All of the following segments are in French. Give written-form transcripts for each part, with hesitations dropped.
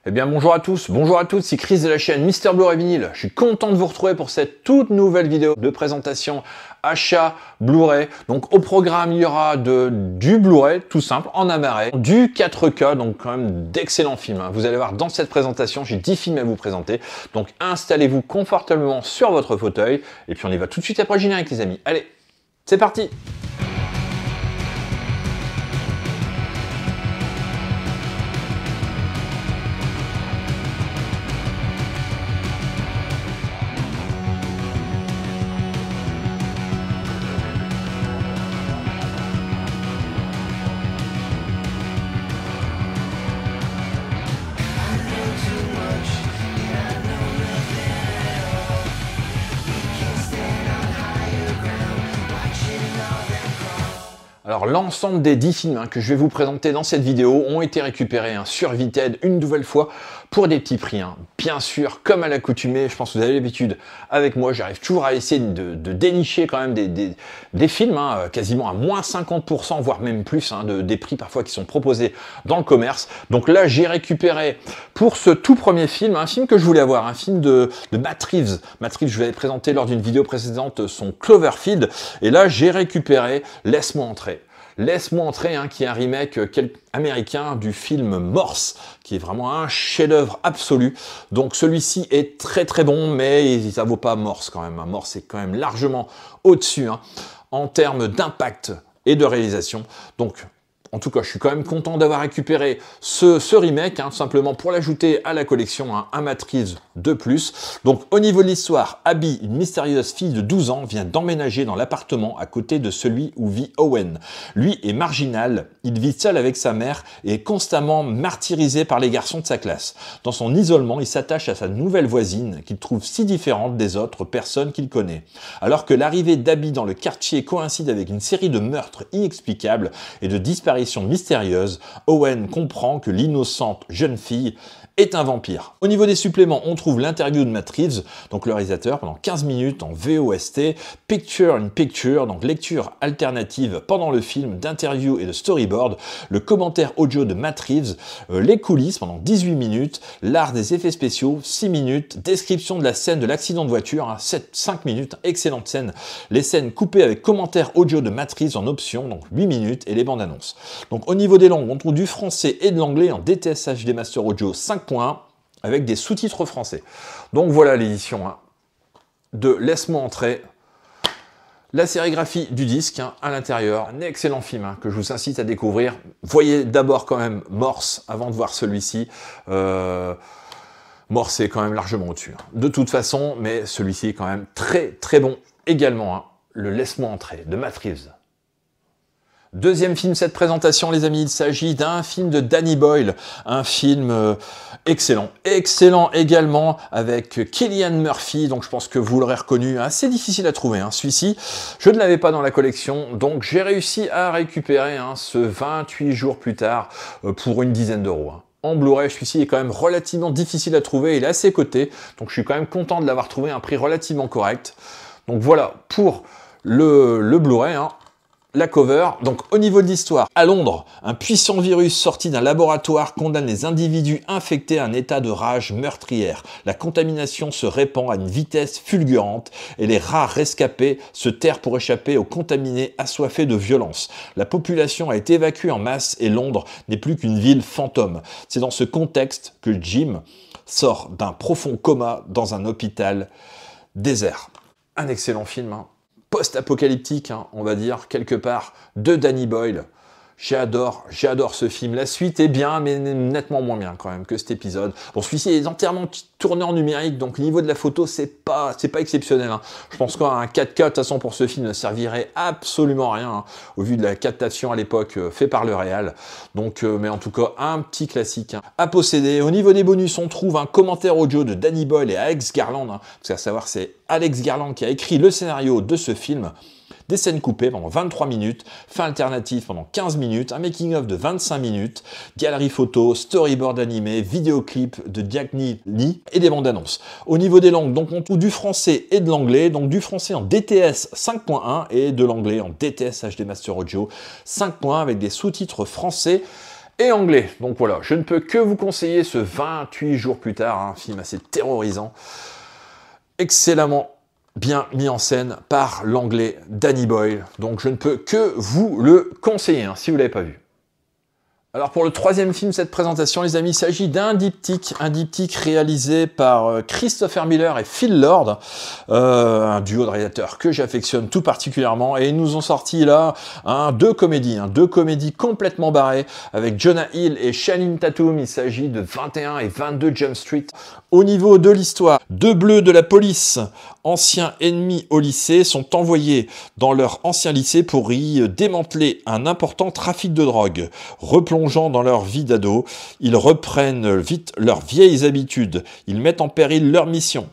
Eh bien bonjour à tous, bonjour à toutes, c'est Chris de la chaîne Mister Blu-ray Vinyl. Je suis content de vous retrouver pour cette toute nouvelle vidéo de présentation achat Blu-ray. Donc au programme, il y aura du Blu-ray, tout simple, en amarais, du 4K, donc quand même d'excellents films. Vous allez voir dans cette présentation, j'ai 10 films à vous présenter. Donc installez-vous confortablement sur votre fauteuil, et puis on y va tout de suite après le générique les amis. Allez, c'est parti! Alors l'ensemble des 10 films que je vais vous présenter dans cette vidéo ont été récupérés sur Vinted une nouvelle fois pour des petits prix. Bien sûr, comme à l'accoutumée, je pense que vous avez l'habitude avec moi, j'arrive toujours à essayer de dénicher quand même des films, quasiment à moins 50%, voire même plus, des prix parfois qui sont proposés dans le commerce. Donc là, j'ai récupéré pour ce tout premier film, un film que je voulais avoir, un film de Matt Reeves. Matt Reeves, je vous l'avais présenté lors d'une vidéo précédente, son Cloverfield. Et là, j'ai récupéré Laisse-moi entrer. Laisse-moi entrer, qui est un remake américain du film Morse, qui est vraiment un chef-d'œuvre absolu. Donc celui-ci est très très bon, mais ça vaut pas Morse quand même. Morse est quand même largement au-dessus en termes d'impact et de réalisation. Donc en tout cas, je suis quand même content d'avoir récupéré ce remake, simplement pour l'ajouter à la collection, un Matt Reeves de plus. Donc au niveau de l'histoire, Abby, une mystérieuse fille de 12 ans, vient d'emménager dans l'appartement à côté de celui où vit Owen. Lui est marginal, il vit seul avec sa mère et est constamment martyrisé par les garçons de sa classe. Dans son isolement, il s'attache à sa nouvelle voisine, qu'il trouve si différente des autres personnes qu'il connaît. Alors que l'arrivée d'Abby dans le quartier coïncide avec une série de meurtres inexplicables et de disparitions mystérieuse, Owen comprend que l'innocente jeune fille est un vampire. Au niveau des suppléments, on trouve l'interview de Matt Reeves, donc le réalisateur, pendant 15 minutes en VOST, Picture in Picture, donc lecture alternative pendant le film d'interview et de storyboard, le commentaire audio de Matt Reeves, les coulisses pendant 18 minutes, l'art des effets spéciaux, 6 minutes, description de la scène de l'accident de voiture, 5 minutes, excellente scène, les scènes coupées avec commentaire audio de Matt Reeves en option, donc 8 minutes, et les bandes annonces. Donc au niveau des langues, on trouve du français et de l'anglais en DTS HD Master Audio 5.1 avec des sous-titres français. Donc voilà l'édition de Laisse-moi entrer. La sérigraphie du disque à l'intérieur, un excellent film que je vous incite à découvrir. Voyez d'abord quand même Morse avant de voir celui-ci. Morse est quand même largement au-dessus. De toute façon, mais celui-ci est quand même très très bon également. Le Laisse-moi entrer de Matt Reeves. Deuxième film, cette présentation, les amis, il s'agit d'un film de Danny Boyle, un film excellent. Excellent également avec Cillian Murphy, donc je pense que vous l'aurez reconnu, assez difficile à trouver, celui-ci. Je ne l'avais pas dans la collection, donc j'ai réussi à récupérer ce 28 jours plus tard pour une dizaine d'euros. En Blu-ray, celui-ci est quand même relativement difficile à trouver, il est assez coté, donc je suis quand même content de l'avoir trouvé à un prix relativement correct. Donc voilà pour le Blu-ray. La cover, donc au niveau de l'histoire, à Londres, un puissant virus sorti d'un laboratoire condamne les individus infectés à un état de rage meurtrière. La contamination se répand à une vitesse fulgurante et les rares rescapés se terrent pour échapper aux contaminés assoiffés de violence. La population a été évacuée en masse et Londres n'est plus qu'une ville fantôme. C'est dans ce contexte que Jim sort d'un profond coma dans un hôpital désert. Un excellent film, post-apocalyptique, on va dire, quelque part, de Danny Boyle. J'adore ce film. La suite est bien, mais nettement moins bien quand même que cet épisode. Bon, celui-ci est entièrement tourné en numérique, donc au niveau de la photo, c'est pas exceptionnel. Je pense qu'un 4K, de toute façon, pour ce film ne servirait absolument à rien, au vu de la captation à l'époque fait par le réal. Donc, mais en tout cas, un petit classique à posséder. Au niveau des bonus, on trouve un commentaire audio de Danny Boyle et Alex Garland, parce qu'à savoir, c'est Alex Garland qui a écrit le scénario de ce film. Des scènes coupées pendant 23 minutes, fin alternative pendant 15 minutes, un making-of de 25 minutes, galerie photo, storyboard animé, vidéoclip de Jack Lee et des bandes annonces. Au niveau des langues, donc on trouve du français et de l'anglais, donc du français en DTS 5.1 et de l'anglais en DTS HD Master Audio 5.1 avec des sous-titres français et anglais. Donc voilà, je ne peux que vous conseiller ce 28 jours plus tard, un film assez terrorisant, excellemment bien mis en scène par l'anglais Danny Boyle. Donc je ne peux que vous le conseiller, hein, si vous ne l'avez pas vu. Alors pour le troisième film de cette présentation, les amis, il s'agit d'un diptyque réalisé par Christopher Miller et Phil Lord, un duo de réalisateurs que j'affectionne tout particulièrement, et ils nous ont sorti là deux comédies complètement barrées avec Jonah Hill et Channing Tatum. Il s'agit de 21 et 22 Jump Street. Au niveau de l'histoire, deux bleus de la police, anciens ennemis au lycée, sont envoyés dans leur ancien lycée pour y démanteler un important trafic de drogue. Replongeant dans leur vie d'ado, ils reprennent vite leurs vieilles habitudes. Ils mettent en péril leur mission.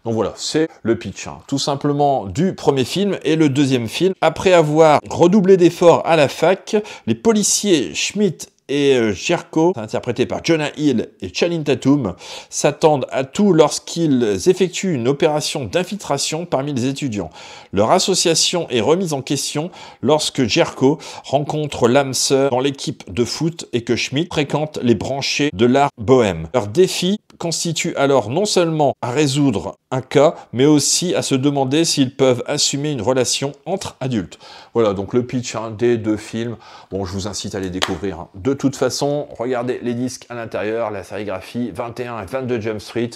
Donc voilà, c'est le pitch, hein, tout simplement du premier film. Et le deuxième film, après avoir redoublé d'efforts à la fac, les policiers Schmidt et Jericho, interprétés par Jonah Hill et Channing Tatum, s'attendent à tout lorsqu'ils effectuent une opération d'infiltration parmi les étudiants. Leur association est remise en question lorsque Jericho rencontre l'âme sœur dans l'équipe de foot et que Schmidt fréquente les branchés de l'art bohème. Leur défi constitue alors non seulement à résoudre un cas, mais aussi à se demander s'ils peuvent assumer une relation entre adultes. Voilà, donc le pitch des deux films. Bon, je vous incite à les découvrir. Hein. De toute façon, regardez les disques à l'intérieur, la sérigraphie, 21 et 22 Jump Street,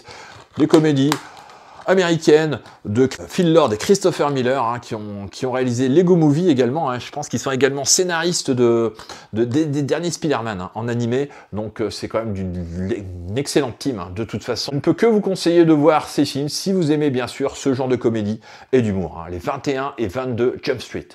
des comédies américaines de Phil Lord et Christopher Miller, hein, qui ont réalisé Lego Movie également. Hein. Je pense qu'ils sont également scénaristes des derniers Spider-Man, hein, en animé. Donc c'est quand même une excellente team, hein, de toute façon. On ne peut que vous conseiller de voir ces films si vous aimez bien sûr ce genre de comédie et d'humour. Hein, les 21 et 22 Jump Street.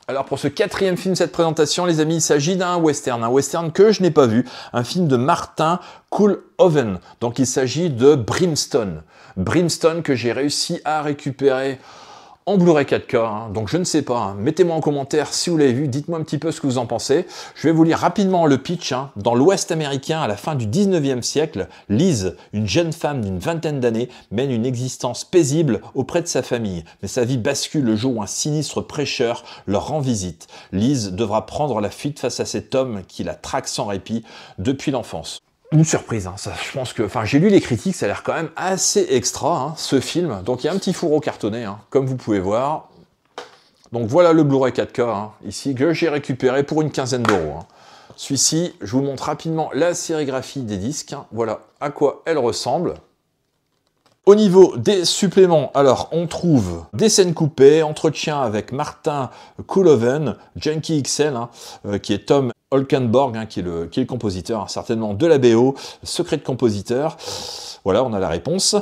Alors pour ce quatrième film de cette présentation, les amis, il s'agit d'un western que je n'ai pas vu, un film de Martin Koolhoven. Donc il s'agit de Brimstone. Brimstone que j'ai réussi à récupérer en Blu-ray 4K, hein. Donc je ne sais pas, hein. Mettez-moi en commentaire si vous l'avez vu, dites-moi un petit peu ce que vous en pensez. Je vais vous lire rapidement le pitch. Hein. Dans l'Ouest américain, à la fin du 19e siècle, Liz, une jeune femme d'une vingtaine d'années, mène une existence paisible auprès de sa famille. Mais sa vie bascule le jour où un sinistre prêcheur leur rend visite. Liz devra prendre la fuite face à cet homme qui la traque sans répit depuis l'enfance. Une surprise, hein, ça, je pense que, enfin, j'ai lu les critiques, ça a l'air quand même assez extra, hein, ce film. Donc il y a un petit fourreau cartonné, hein, comme vous pouvez voir. Donc voilà le Blu-ray 4K, hein, ici, que j'ai récupéré pour une quinzaine d'euros. Hein. Celui-ci, je vous montre rapidement la sérigraphie des disques. Hein, voilà à quoi elle ressemble. Au niveau des suppléments, alors on trouve des scènes coupées, entretien avec Martin Koolhoven, Junkie XL, hein, qui est Tom Holkenborg, hein, qui est le compositeur, hein, certainement de la BO, secret de compositeur. Voilà, on a la réponse.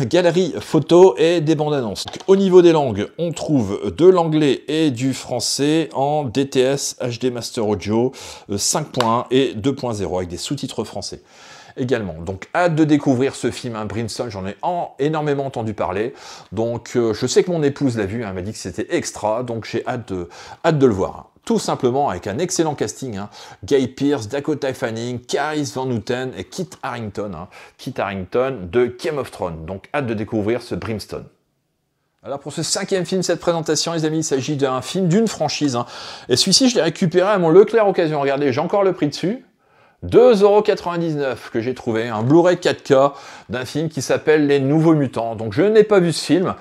Galerie photo et des bandes annonces. Donc, au niveau des langues, on trouve de l'anglais et du français en DTS HD Master Audio 5.1 et 2.0 avec des sous-titres français. Également. Donc hâte de découvrir ce film, hein, Brimstone, j'en ai énormément entendu parler. Donc je sais que mon épouse l'a vu, hein, elle m'a dit que c'était extra, donc j'ai hâte de le voir. Hein. Tout simplement avec un excellent casting, hein. Guy Pearce, Dakota Fanning, Carice Van Houten et Kit Harington, hein. Kit Harington de Game of Thrones. Donc hâte de découvrir ce Brimstone. Alors pour ce cinquième film de cette présentation, les amis, il s'agit d'un film d'une franchise. Hein. Et celui-ci, je l'ai récupéré à mon Leclerc Occasion. Regardez, j'ai encore le prix dessus. 2,99 € que j'ai trouvé, un Blu-ray 4K d'un film qui s'appelle Les Nouveaux Mutants. Donc je n'ai pas vu ce film,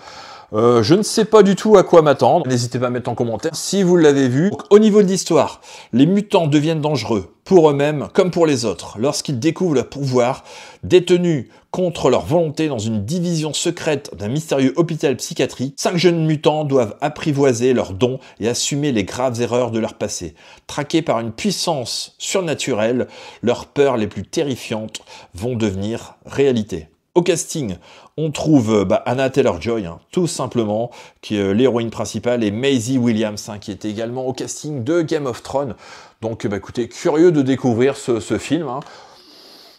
je ne sais pas du tout à quoi m'attendre. N'hésitez pas à mettre en commentaire si vous l'avez vu. Donc, au niveau de l'histoire, les mutants deviennent dangereux pour eux-mêmes comme pour les autres lorsqu'ils découvrent leur pouvoir, détenus contre leur volonté dans une division secrète d'un mystérieux hôpital psychiatrique. 5 jeunes mutants doivent apprivoiser leurs dons et assumer les graves erreurs de leur passé. Traqués par une puissance surnaturelle, leurs peurs les plus terrifiantes vont devenir réalité. Au casting, on trouve Anna Taylor-Joy, hein, tout simplement, qui est l'héroïne principale, et Maisie Williams, hein, qui est également au casting de Game of Thrones. Donc écoutez, curieux de découvrir ce film. Hein.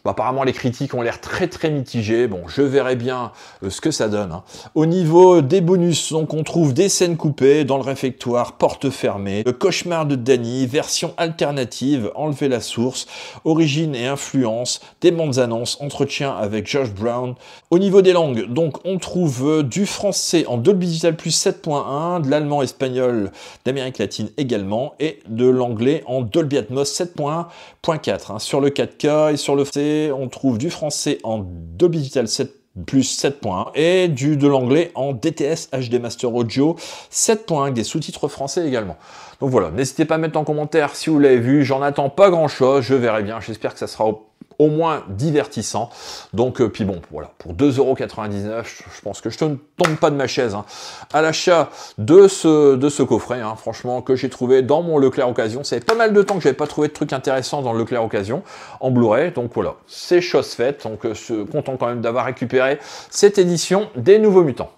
Bon, apparemment, les critiques ont l'air très mitigées. Bon, je verrai bien ce que ça donne. Hein. Au niveau des bonus, donc on trouve des scènes coupées dans le réfectoire, porte fermée, le cauchemar de Danny, version alternative, enlever la source, origine et influence, des bandes annonces, entretien avec Josh Brown. Au niveau des langues, donc on trouve du français en Dolby Digital Plus 7.1, de l'allemand, espagnol, d'Amérique latine également, et de l'anglais en Dolby Atmos 7.1.4. Hein. Sur le 4K et sur le C, on trouve du français en Dolby Digital 7 plus 7.1 et de l'anglais en DTS HD Master Audio 7.1 avec des sous-titres français également. Donc voilà, n'hésitez pas à mettre en commentaire si vous l'avez vu, j'en attends pas grand chose, je verrai bien, j'espère que ça sera au moins divertissant. Donc, puis bon, voilà, pour 2,99 €, je pense que je ne tombe pas de ma chaise hein, à l'achat de ce coffret, hein, franchement, que j'ai trouvé dans mon Leclerc Occasion. Ça fait pas mal de temps que j'avais pas trouvé de trucs intéressants dans le Leclerc Occasion en Blu-ray. Donc voilà, c'est chose faite. Donc, content quand même d'avoir récupéré cette édition des Nouveaux Mutants.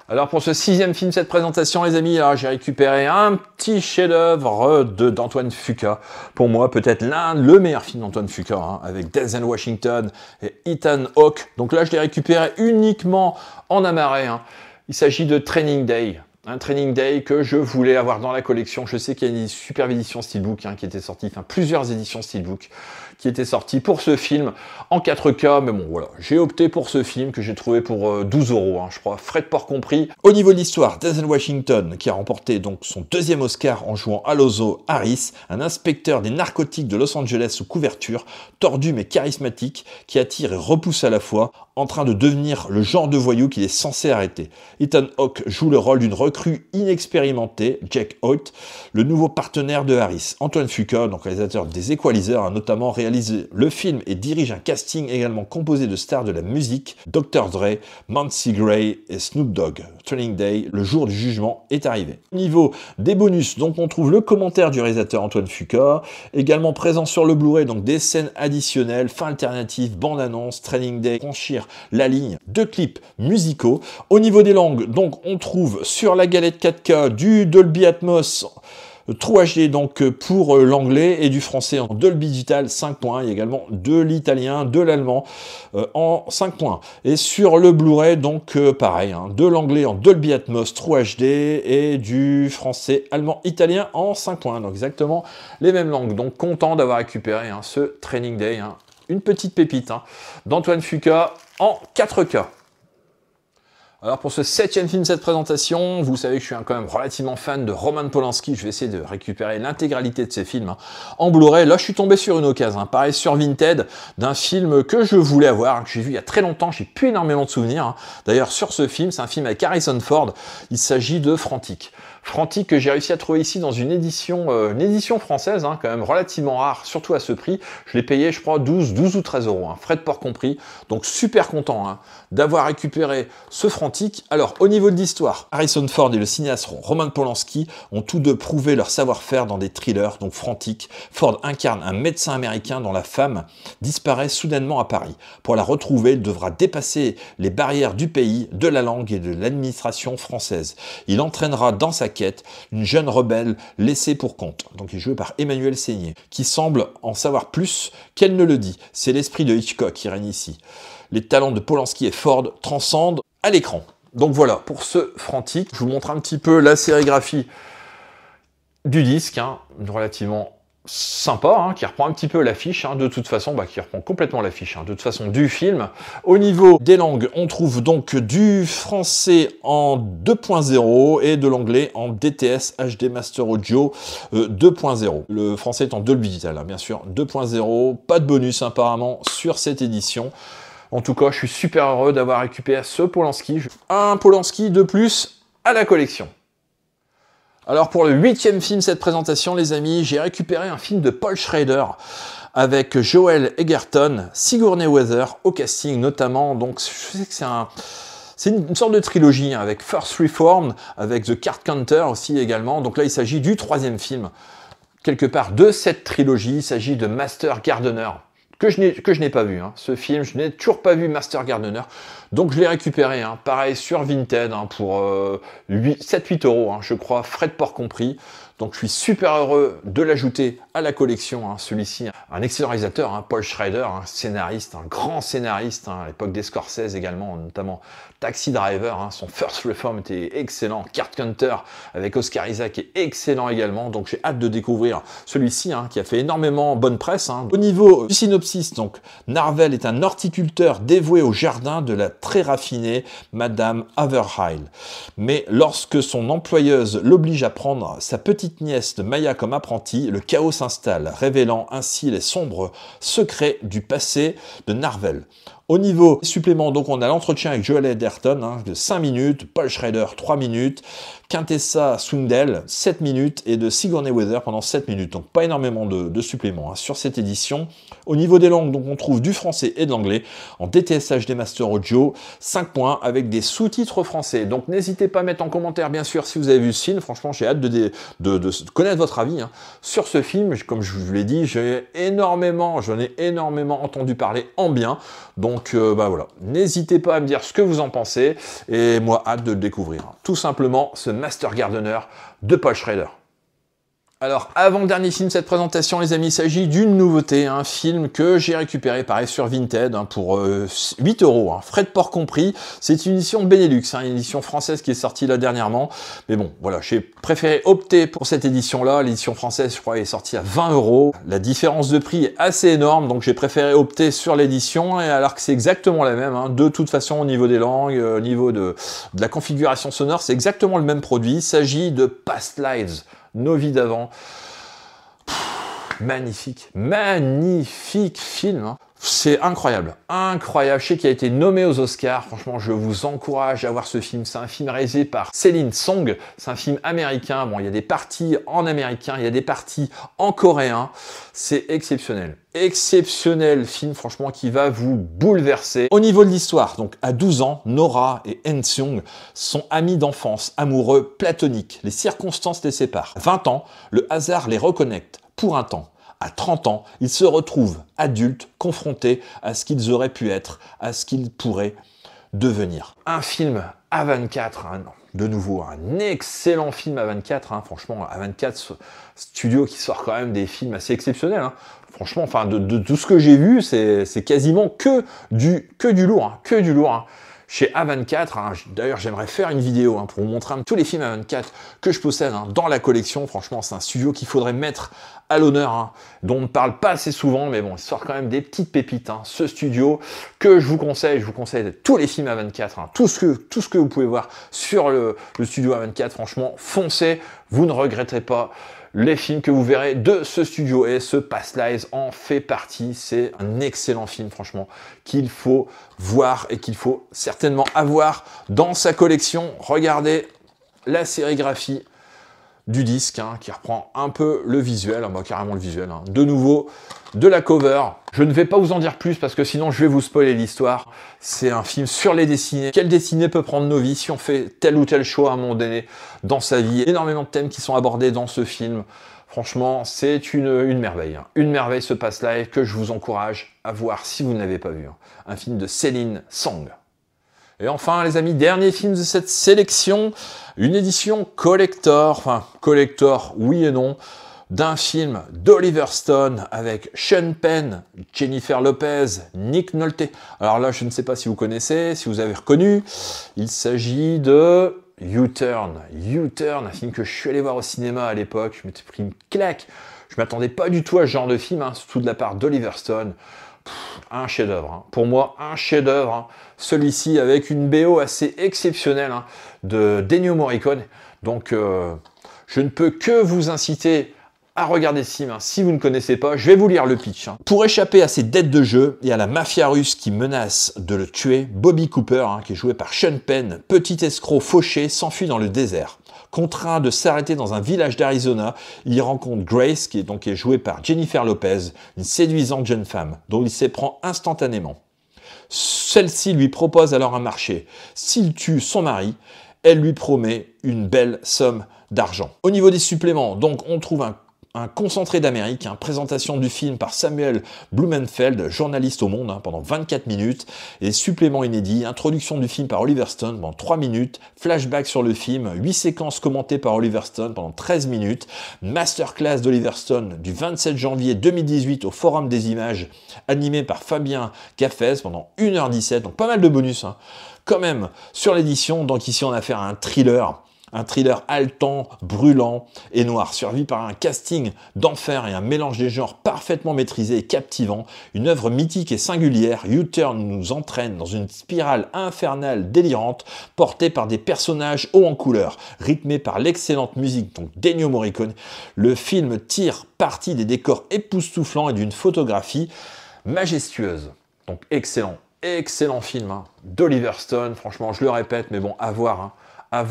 Alors pour ce 6e film, cette présentation les amis, alors j'ai récupéré un petit chef-d'œuvre d'Antoine Fuqua. Pour moi, peut-être le meilleur film d'Antoine Fuqua, hein, avec Denzel Washington et Ethan Hawke. Donc là, je l'ai récupéré uniquement en amarré. Hein. Il s'agit de Training Day. Un Training Day que je voulais avoir dans la collection. Je sais qu'il y a une superbe édition Steelbook hein, qui était sortie, enfin plusieurs éditions Steelbook qui étaient sorties pour ce film en 4K. Mais bon, voilà, j'ai opté pour ce film que j'ai trouvé pour 12 €, hein, je crois, frais de port compris. Au niveau de l'histoire, Denzel Washington qui a remporté donc son 2e Oscar en jouant Alonzo Harris, un inspecteur des narcotiques de Los Angeles sous couverture, tordu mais charismatique, qui attire et repousse à la fois, en train de devenir le genre de voyou qu'il est censé arrêter. Ethan Hawke joue le rôle d'une recrue inexpérimentée, Jack Hoyt, le nouveau partenaire de Harris. Antoine Fuqua, donc réalisateur des Equalizer, a notamment réalisé le film et dirige un casting également composé de stars de la musique, Dr. Dre, Nancy Gray et Snoop Dogg. Training Day, le jour du jugement est arrivé. Au niveau des bonus, donc on trouve le commentaire du réalisateur Antoine Fuqua, également présent sur le Blu-ray, donc des scènes additionnelles, fin alternative, bande-annonce, Training Day, franchir la ligne de clips musicaux. Au niveau des langues, donc on trouve sur la galette 4K du Dolby Atmos True HD donc pour l'anglais et du français en Dolby Digital 5.1. Il y a également de l'italien, de l'allemand en 5.1. Et sur le Blu-ray, donc pareil, hein, de l'anglais en Dolby Atmos True HD et du français, allemand, italien en 5.1. Donc exactement les mêmes langues. Donc content d'avoir récupéré hein, ce Training Day. Hein, une petite pépite hein, d'Antoine Fuqua en 4K. Alors pour ce 7e film, cette présentation, vous savez que je suis quand même relativement fan de Roman Polanski, je vais essayer de récupérer l'intégralité de ses films hein, en Blu-ray. Là je suis tombé sur une occasion, hein, pareil sur Vinted, d'un film que je voulais avoir, que j'ai vu il y a très longtemps, j'ai plus énormément de souvenirs. Hein. D'ailleurs sur ce film, c'est un film avec Harrison Ford, il s'agit de Frantic. Frantic que j'ai réussi à trouver ici dans une édition française, hein, quand même relativement rare, surtout à ce prix. Je l'ai payé, je crois, 12 ou 13 €, hein, frais de port compris. Donc super content hein, d'avoir récupéré ce Frantic. Alors, au niveau de l'histoire, Harrison Ford et le cinéaste Roman Polanski ont tous deux prouvé leur savoir-faire dans des thrillers, donc Frantic. Ford incarne un médecin américain dont la femme disparaît soudainement à Paris. Pour la retrouver, il devra dépasser les barrières du pays, de la langue et de l'administration française. Il entraînera dans sa quête une jeune rebelle laissée pour compte, donc il est joué par Emmanuel Seigné, qui semble en savoir plus qu'elle ne le dit. C'est l'esprit de Hitchcock qui règne ici. Les talents de Polanski et Ford transcendent à l'écran. Donc voilà, pour ce Frantic, je vous montre un petit peu la sérigraphie du disque, hein, relativement sympa, hein, qui reprend un petit peu l'affiche, hein, de toute façon, qui reprend complètement l'affiche, hein, de toute façon, du film. Au niveau des langues, on trouve donc du français en 2.0 et de l'anglais en DTS HD Master Audio 2.0. Le français est en Dolby Digital, hein, bien sûr, 2.0, pas de bonus apparemment sur cette édition. En tout cas, je suis super heureux d'avoir récupéré ce Polanski. Un Polanski de plus à la collection. Alors pour le 8e film, cette présentation, les amis, j'ai récupéré un film de Paul Schrader avec Joel Edgerton, Sigourney Weaver au casting notamment. Donc je sais que c'est une sorte de trilogie hein, avec First Reformed, avec The Card Counter aussi également. Donc là, il s'agit du 3e film, quelque part, de cette trilogie. Il s'agit de Master Gardener. Que je n'ai pas vu, hein. Ce film, je n'ai toujours pas vu Master Gardener, donc je l'ai récupéré, hein, pareil sur Vinted, hein, pour 7-8 €, hein, je crois, frais de port compris, Donc je suis super heureux de l'ajouter à la collection. Hein. Celui-ci, un excellent réalisateur, hein, Paul Schrader, un scénariste, un grand scénariste, hein, à l'époque des Scorsese également, notamment Taxi Driver. Hein. Son First Reform était excellent. Card Counter avec Oscar Isaac est excellent également. Donc j'ai hâte de découvrir celui-ci, hein, qui a fait énormément bonne presse. Hein. Au niveau du synopsis, donc Narvel est un horticulteur dévoué au jardin de la très raffinée Madame Haverhill. Mais lorsque son employeuse l'oblige à prendre sa petite nièce de Maya comme apprentie, le chaos s'installe, révélant ainsi les sombres secrets du passé de Narvel. Au niveau supplément, donc on a l'entretien avec Joel Edgerton, hein, de 5 minutes, Paul Schrader 3 minutes, Quintessa Swindell 7 minutes et de Sigourney Weaver pendant 7 minutes. Donc pas énormément de suppléments hein, sur cette édition. Au niveau des langues, donc on trouve du français et de l'anglais en DTS HD Master Audio, 5 points avec des sous-titres français. Donc n'hésitez pas à mettre en commentaire bien sûr si vous avez vu ce film. Franchement j'ai hâte de connaître votre avis hein, sur ce film. Comme je vous l'ai dit, j'en ai énormément entendu parler en bien. Donc bah voilà, n'hésitez pas à me dire ce que vous en pensez et moi hâte de le découvrir. Tout simplement ce Master Gardener de Paul Schrader. Alors, avant-dernier film de cette présentation, les amis, il s'agit d'une nouveauté, un film que j'ai récupéré, pareil, sur Vinted, hein, pour 8 €, hein, frais de port compris. C'est une édition Benelux, hein, une édition française qui est sortie là dernièrement. Mais bon, voilà, j'ai préféré opter pour cette édition-là. L'édition française, je crois, est sortie à 20 €. La différence de prix est assez énorme, donc j'ai préféré opter sur l'édition, alors que c'est exactement la même. Hein. De toute façon, au niveau des langues, au niveau de la configuration sonore, c'est exactement le même produit. Il s'agit de Past Lives, Nos vies d'avant. Magnifique, magnifique film. Hein. C'est incroyable, incroyable. Je sais qu'il a été nommé aux Oscars. Franchement, je vous encourage à voir ce film. C'est un film réalisé par Céline Song. C'est un film américain. Bon, il y a des parties en américain, il y a des parties en coréen. C'est exceptionnel. Exceptionnel film, franchement, qui va vous bouleverser. Au niveau de l'histoire, donc à 12 ans, Nora et Han-seong sont amis d'enfance, amoureux platoniques. Les circonstances les séparent. 20 ans, le hasard les reconnecte pour un temps. À 30 ans, ils se retrouvent adultes, confrontés à ce qu'ils auraient pu être, à ce qu'ils pourraient devenir. Un film A24, hein, de nouveau, un excellent film A24. Hein, franchement, A24, studio qui sort quand même des films assez exceptionnels. Hein. Franchement, enfin, de tout ce que j'ai vu, c'est quasiment que du lourd. Hein, que du lourd. Hein. Chez A24, hein, d'ailleurs j'aimerais faire une vidéo hein, pour vous montrer tous les films A24 que je possède hein, dans la collection. Franchement, c'est un studio qu'il faudrait mettre à l'honneur, hein, dont on ne parle pas assez souvent, mais bon, il sort quand même des petites pépites. Hein, ce studio que je vous conseille tous les films A24, hein, tout ce que vous pouvez voir sur le studio A24. Franchement, foncez, vous ne regretterez pas les films que vous verrez de ce studio, et ce Past Lives en fait partie. C'est un excellent film, franchement, qu'il faut voir et qu'il faut certainement avoir dans sa collection. Regardez la sérigraphie du disque, hein, qui reprend un peu le visuel, bah, carrément le visuel, hein. De nouveau, de la cover. Je ne vais pas vous en dire plus parce que sinon je vais vous spoiler l'histoire. C'est un film sur les destinées. Quelle destinée peut prendre nos vies si on fait tel ou tel choix à un moment donné dans sa vie. Énormément de thèmes qui sont abordés dans ce film. Franchement, c'est une merveille. Hein. Une merveille, ce Past Lives, que je vous encourage à voir si vous ne l'avez pas vu. Hein. Un film de Céline Song. Et enfin, les amis, dernier film de cette sélection, une édition collector, enfin collector, oui et non, d'un film d'Oliver Stone avec Sean Penn, Jennifer Lopez, Nick Nolte. Alors là, je ne sais pas si vous connaissez, si vous avez reconnu, il s'agit de U-Turn, un film que je suis allé voir au cinéma à l'époque. Je m'étais pris une claque. Je m'attendais pas du tout à ce genre de film, hein, surtout de la part d'Oliver Stone. Un chef-d'œuvre, hein. Pour moi, un chef-d'œuvre. Hein. Celui-ci avec une BO assez exceptionnelle hein, de Ennio Morricone. Donc, je ne peux que vous inciter à regarder ce film. Hein. Si vous ne connaissez pas, je vais vous lire le pitch. Hein. Pour échapper à ses dettes de jeu et à la mafia russe qui menace de le tuer, Bobby Cooper, hein, qui est joué par Sean Penn, petit escroc fauché, s'enfuit dans le désert. Contraint de s'arrêter dans un village d'Arizona, il y rencontre Grace, qui est jouée par Jennifer Lopez, une séduisante jeune femme, dont il s'éprend instantanément. Celle-ci lui propose alors un marché. S'il tue son mari, elle lui promet une belle somme d'argent. Au niveau des suppléments, donc on trouve un concentré d'Amérique, présentation du film par Samuel Blumenfeld, journaliste au Monde, pendant 24 minutes, et supplément inédit, introduction du film par Oliver Stone pendant 3 minutes, flashback sur le film, 8 séquences commentées par Oliver Stone pendant 13 minutes, masterclass d'Oliver Stone du 27 janvier 2018 au Forum des Images, animé par Fabien Gaffez pendant 1h17, donc pas mal de bonus, quand même, sur l'édition. Donc ici on a affaire à un thriller haletant, brûlant et noir, servi par un casting d'enfer et un mélange des genres parfaitement maîtrisé et captivant. Une œuvre mythique et singulière, U-Turn nous entraîne dans une spirale infernale délirante, portée par des personnages hauts en couleur, rythmée par l'excellente musique donc d'Ennio Morricone. Le film tire parti des décors époustouflants et d'une photographie majestueuse. Donc excellent film d'Oliver Stone, franchement je le répète, mais bon, à voir, à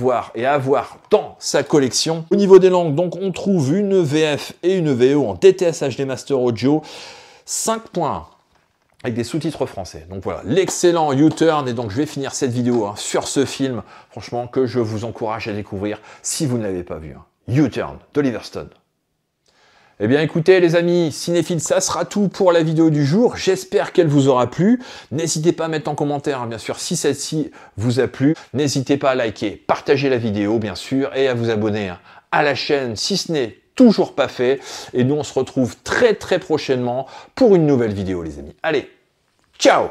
voir dans sa collection. Au niveau des langues, donc on trouve une VF et une VO en DTS HD Master Audio, 5 points avec des sous-titres français. Donc voilà, l'excellent U-Turn, et donc je vais finir cette vidéo sur ce film, franchement, que je vous encourage à découvrir si vous ne l'avez pas vu. U-Turn d'Oliver Stone. Eh bien écoutez les amis cinéphiles, ça sera tout pour la vidéo du jour. J'espère qu'elle vous aura plu. N'hésitez pas à mettre en commentaire, bien sûr, si celle-ci vous a plu. N'hésitez pas à liker, partager la vidéo, bien sûr, et à vous abonner à la chaîne si ce n'est toujours pas fait. Et nous, on se retrouve très prochainement pour une nouvelle vidéo, les amis. Allez, ciao!